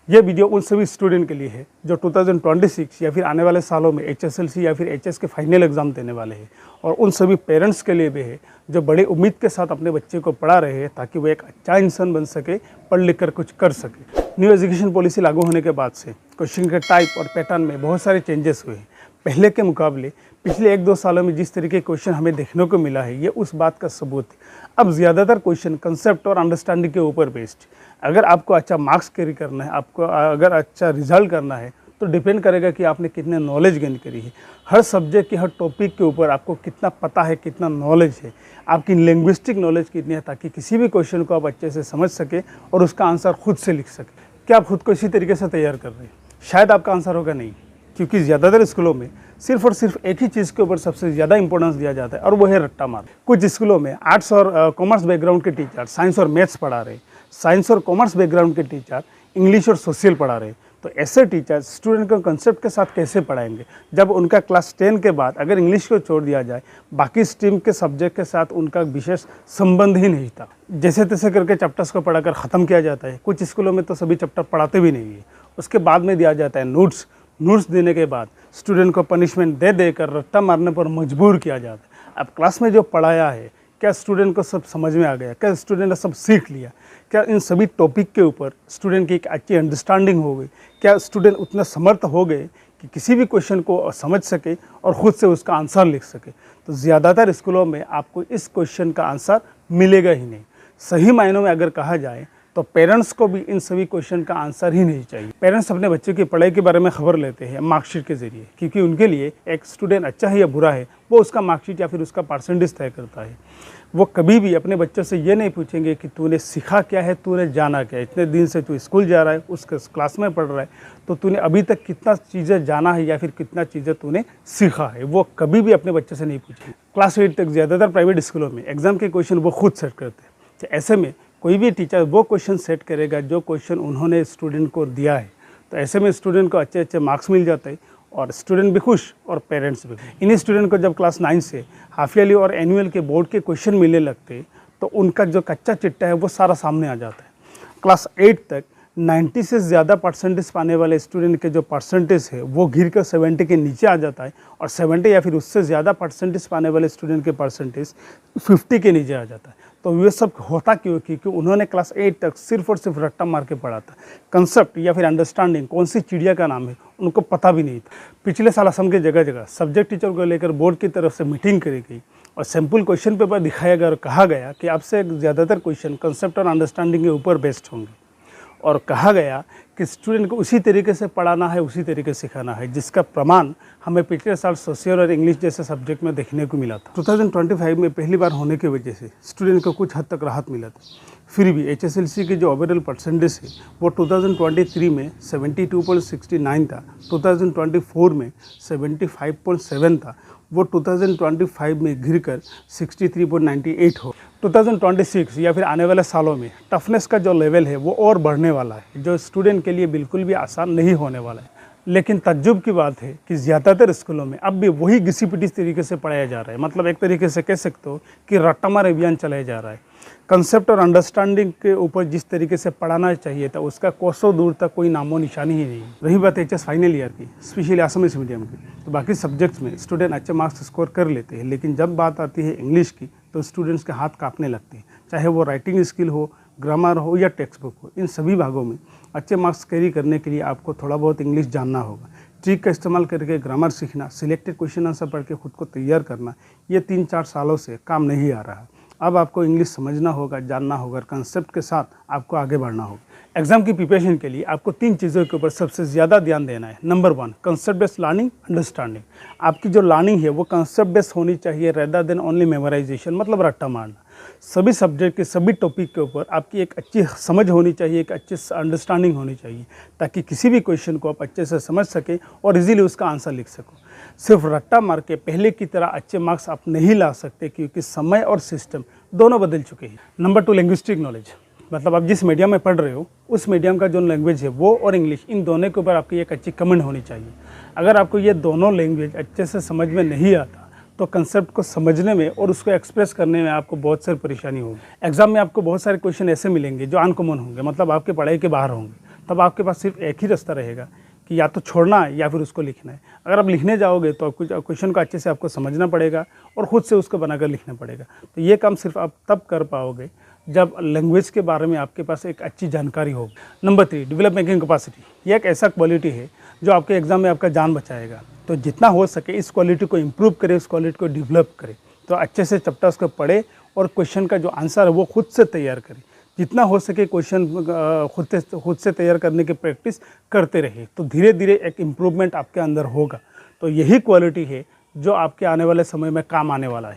ये वीडियो उन सभी स्टूडेंट के लिए है जो 2026 या फिर आने वाले सालों में HSLC या फिर HS के फाइनल एग्ज़ाम देने वाले हैं, और उन सभी पेरेंट्स के लिए भी है जो बड़े उम्मीद के साथ अपने बच्चे को पढ़ा रहे हैं ताकि वो एक अच्छा इंसान बन सके, पढ़ लिख कर कुछ कर सके। न्यू एजुकेशन पॉलिसी लागू होने के बाद से क्वेश्चन के टाइप और पैटर्न में बहुत सारे चेंजेस हुए हैं। पहले के मुकाबले पिछले 1-2 सालों में जिस तरीके के क्वेश्चन हमें देखने को मिला है, ये उस बात का सबूत है। अब ज़्यादातर क्वेश्चन कंसेप्ट और अंडरस्टैंडिंग के ऊपर बेस्ड। अगर आपको अच्छा मार्क्स कैरी करना है, आपको अगर अच्छा रिजल्ट करना है, तो डिपेंड करेगा कि आपने कितने नॉलेज गेन करी है। हर सब्जेक्ट के हर टॉपिक के ऊपर आपको कितना पता है, कितना नॉलेज है, आपकी लिंग्विस्टिक नॉलेज कितनी है, ताकि किसी भी क्वेश्चन को आप अच्छे से समझ सके और उसका आंसर खुद से लिख सके। क्या आप खुद को इसी तरीके से तैयार कर रहे हैं? शायद आपका आंसर होगा नहीं, क्योंकि ज़्यादातर स्कूलों में सिर्फ और सिर्फ एक ही चीज़ के ऊपर सबसे ज़्यादा इंपॉर्टेंस दिया जाता है, और वो है रट्टा मार। कुछ स्कूलों में आर्ट्स और कॉमर्स बैकग्राउंड के टीचर साइंस और मैथ्स पढ़ा रहे, साइंस और कॉमर्स बैकग्राउंड के टीचर इंग्लिश और सोशल पढ़ा रहे। तो ऐसे टीचर स्टूडेंट को कंसेप्ट के साथ कैसे पढ़ाएंगे जब उनका क्लास 10 के बाद अगर इंग्लिश को छोड़ दिया जाए, बाकी स्ट्रीम के सब्जेक्ट के साथ उनका विशेष संबंध ही नहीं था। जैसे तैसे करके चैप्टर्स को पढ़ाकर ख़त्म किया जाता है। कुछ स्कूलों में तो सभी चैप्टर पढ़ाते भी नहीं है। उसके बाद में दिया जाता है नोट्स देने के बाद स्टूडेंट को पनिशमेंट दे देकर रट्टा मारने पर मजबूर किया जाता है। अब क्लास में जो पढ़ाया है, क्या स्टूडेंट को सब समझ में आ गया? क्या स्टूडेंट ने सब सीख लिया? क्या इन सभी टॉपिक के ऊपर स्टूडेंट की एक अच्छी अंडरस्टैंडिंग हो गई? क्या स्टूडेंट उतना समर्थ हो गए कि किसी भी क्वेश्चन को समझ सके और ख़ुद से उसका आंसर लिख सके? तो ज़्यादातर स्कूलों में आपको इस क्वेश्चन का आंसर मिलेगा ही नहीं। सही मायनों में अगर कहा जाए तो पेरेंट्स को भी इन सभी क्वेश्चन का आंसर ही नहीं चाहिए। पेरेंट्स अपने बच्चे की पढ़ाई के बारे में खबर लेते हैं मार्कशीट के ज़रिए, क्योंकि उनके लिए एक स्टूडेंट अच्छा है या बुरा है वो उसका मार्कशीट या फिर उसका परसेंटेज तय करता है। वो कभी भी अपने बच्चों से ये नहीं पूछेंगे कि तूने सीखा क्या है, तूने जाना क्या है। इतने दिन से तू स्कूल जा रहा है, उसके क्लास में पढ़ रहा है, तो तूने अभी तक कितना चीज़ें जाना है या फिर कितना चीज़ें तूने सीखा है, वो कभी भी अपने बच्चे से नहीं पूछेंगे। क्लास 8 तक ज़्यादातर प्राइवेट स्कूलों में एग्ज़ाम के क्वेश्चन वो खुद सेट करते हैं। तो ऐसे में कोई भी टीचर वो क्वेश्चन सेट करेगा जो क्वेश्चन उन्होंने स्टूडेंट को दिया है। तो ऐसे में स्टूडेंट को अच्छे अच्छे मार्क्स मिल जाते हैं और स्टूडेंट भी खुश और पेरेंट्स भी। इन्हीं स्टूडेंट को जब क्लास 9 से हाफ ईयरली और एनुअल के बोर्ड के क्वेश्चन मिलने लगते तो उनका जो कच्चा चिट्टा है वो सारा सामने आ जाता है। क्लास 8 तक 90 से ज़्यादा परसेंटेज पाने वाले स्टूडेंट के जो परसेंटेज है वो गिर कर 70 के नीचे आ जाता है, और 70 या फिर उससे ज़्यादा परसेंटेज पाने वाले स्टूडेंट के परसेंटेज 50 के नीचे आ जाता है। तो ये सब होता क्यों? क्योंकि उन्होंने क्लास 8 तक सिर्फ और सिर्फ रट्टा मार के पढ़ा था। कंसेप्ट या फिर अंडरस्टैंडिंग कौन सी चिड़िया का नाम है उनको पता भी नहीं था। पिछले साल असम के जगह जगह सब्जेक्ट टीचर को लेकर बोर्ड की तरफ से मीटिंग करी गई और सैम्पल क्वेश्चन पेपर दिखाया गया और कहा गया कि आपसे ज़्यादातर क्वेश्चन कंसेप्ट और अंडरस्टैंडिंग के ऊपर बेस्ड होंगे, और कहा गया कि स्टूडेंट को उसी तरीके से पढ़ाना है, उसी तरीके से सिखाना है, जिसका प्रमाण हमें पिछले साल सोशल और इंग्लिश जैसे सब्जेक्ट में देखने को मिला था। 2025 में पहली बार होने की वजह से स्टूडेंट को कुछ हद तक राहत मिला था। फिर भी HSLC की जो ओवरऑल परसेंटेज है वो 2023 में 72.69 था, 2024 में 75.7 था, वो 2025 में गिर कर 63.98 हो। 2026 या फिर आने वाले सालों में टफनेस का जो लेवल है वो और बढ़ने वाला है, जो स्टूडेंट के लिए बिल्कुल भी आसान नहीं होने वाला है। लेकिन तज्जुब की बात है कि ज़्यादातर स्कूलों में अब भी वही घिसी-पिटी तरीके से पढ़ाया जा रहा है। मतलब एक तरीके से कह सकते हो कि रट्टामार अभियान चलाया जा रहा है। कंसेप्ट और अंडरस्टैंडिंग के ऊपर जिस तरीके से पढ़ाना चाहिए था उसका कोसों दूर तक कोई नामो निशानी ही नहीं। रही बात HS फाइनल ईयर की, स्पेशली आसामीज मीडियम की, तो बाकी सब्जेक्ट्स में स्टूडेंट अच्छे मार्क्स स्कोर कर लेते हैं, लेकिन जब बात आती है इंग्लिश की तो स्टूडेंट्स के हाथ कांपने लगते हैं। चाहे वो राइटिंग स्किल हो, ग्रामर हो या टेक्स्ट बुक हो, इन सभी भागों में अच्छे मार्क्स कैरी करने के लिए आपको थोड़ा बहुत इंग्लिश जानना होगा। ट्रिक का इस्तेमाल करके ग्रामर सीखना, सिलेक्टेड क्वेश्चन आंसर पढ़ के खुद को तैयार करना, ये 3-4 सालों से काम नहीं आ रहा। अब आपको इंग्लिश समझना होगा, जानना होगा, कंसेप्ट के साथ आपको आगे बढ़ना होगा। एग्जाम की प्रिपरेशन के लिए आपको 3 चीज़ों के ऊपर सबसे ज़्यादा ध्यान देना है। Number 1, concept based learning, understanding. आपकी जो लर्निंग है वो कंसेप्ट बेस्ड होनी चाहिए रेदर देन ओनली मेमोराइजेशन, मतलब रट्टा मारना। सभी सब्जेक्ट के सभी टॉपिक के ऊपर आपकी एक अच्छी समझ होनी चाहिए, एक अच्छी अंडरस्टैंडिंग होनी चाहिए, ताकि किसी भी क्वेश्चन को आप अच्छे से समझ सके और इजीली उसका आंसर लिख सको। सिर्फ रट्टा मार के पहले की तरह अच्छे मार्क्स आप नहीं ला सकते, क्योंकि समय और सिस्टम दोनों बदल चुके हैं। Number 2, linguistic knowledge. मतलब आप जिस मीडियम में पढ़ रहे हो उस मीडियम का जो लैंग्वेज है वो और इंग्लिश, इन दोनों के ऊपर आपकी एक अच्छी कमांड होनी चाहिए। अगर आपको ये दोनों लैंग्वेज अच्छे से समझ में नहीं आता तो कंसेप्ट को समझने में और उसको एक्सप्रेस करने में आपको बहुत सारी परेशानी होगी। एग्जाम में आपको बहुत सारे क्वेश्चन ऐसे मिलेंगे जो अनकॉमन होंगे, मतलब आपके पढ़ाई के बाहर होंगे। तब आपके पास सिर्फ एक ही रास्ता रहेगा कि या तो छोड़ना है या फिर उसको लिखना है। अगर आप लिखने जाओगे तो कुछ क्वेश्चन को अच्छे से आपको समझना पड़ेगा और ख़ुद से उसको बनाकर लिखना पड़ेगा। तो ये काम सिर्फ आप तब कर पाओगे जब लैंग्वेज के बारे में आपके पास एक अच्छी जानकारी हो। Number 3, develop making capacity. ये एक ऐसा क्वालिटी है जो आपके एग्ज़ाम में आपका जान बचाएगा। तो जितना हो सके इस क्वालिटी को इम्प्रूव करें, इस क्वालिटी को डेवलप करें। तो अच्छे से चैप्टर्स को पढ़े और क्वेश्चन का जो आंसर है वो खुद से तैयार करें। जितना हो सके क्वेश्चन खुद से तैयार करने की प्रैक्टिस करते रहिए, तो धीरे धीरे एक इम्प्रूवमेंट आपके अंदर होगा। तो यही क्वालिटी है जो आपके आने वाले समय में काम आने वाला है।